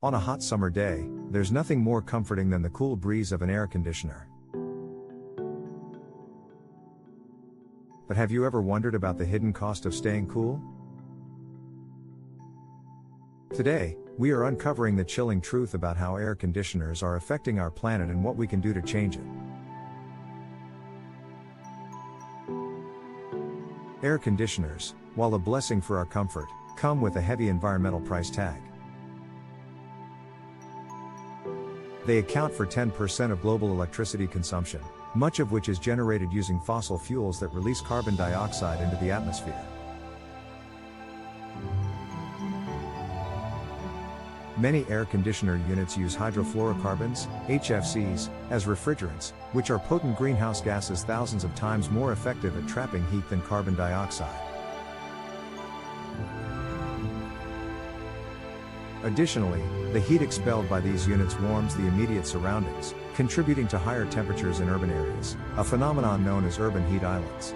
On a hot summer day, there's nothing more comforting than the cool breeze of an air conditioner. But have you ever wondered about the hidden cost of staying cool? Today, we are uncovering the chilling truth about how air conditioners are affecting our planet and what we can do to change it. Air conditioners, while a blessing for our comfort, come with a heavy environmental price tag. They account for 10% of global electricity consumption, much of which is generated using fossil fuels that release carbon dioxide into the atmosphere. Many air conditioner units use hydrofluorocarbons, HFCs, as refrigerants, which are potent greenhouse gases thousands of times more effective at trapping heat than carbon dioxide. Additionally, the heat expelled by these units warms the immediate surroundings, contributing to higher temperatures in urban areas, a phenomenon known as urban heat islands.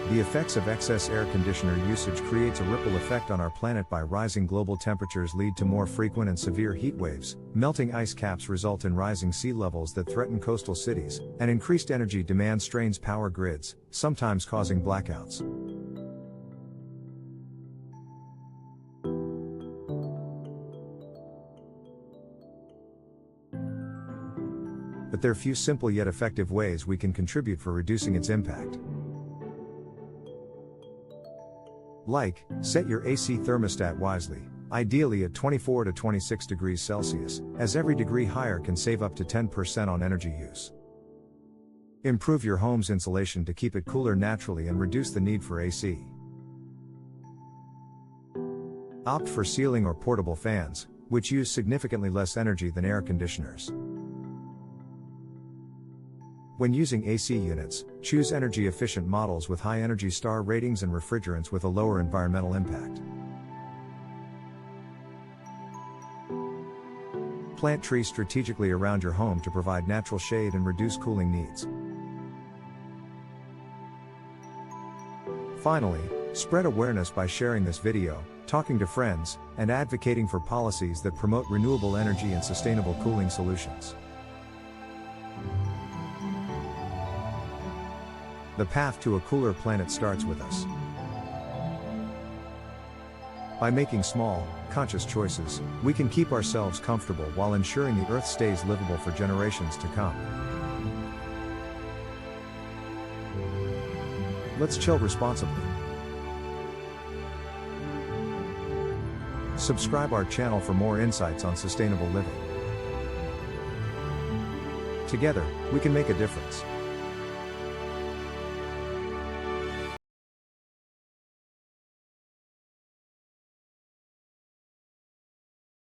The effects of excess air conditioner usage creates a ripple effect on our planet. By rising global temperatures lead to more frequent and severe heat waves, melting ice caps result in rising sea levels that threaten coastal cities, and increased energy demand strains power grids, sometimes causing blackouts. But there are few simple yet effective ways we can contribute for reducing its impact. Like, set your AC thermostat wisely, ideally at 24 to 26 degrees Celsius, as every degree higher can save up to 10% on energy use. Improve your home's insulation to keep it cooler naturally and reduce the need for AC. Opt for ceiling or portable fans, which use significantly less energy than air conditioners. When using AC units, choose energy-efficient models with high Energy Star ratings and refrigerants with a lower environmental impact. Plant trees strategically around your home to provide natural shade and reduce cooling needs. Finally, spread awareness by sharing this video, talking to friends, and advocating for policies that promote renewable energy and sustainable cooling solutions. The path to a cooler planet starts with us. By making small, conscious choices, we can keep ourselves comfortable while ensuring the Earth stays livable for generations to come. Let's chill responsibly. Subscribe our channel for more insights on sustainable living. Together, we can make a difference.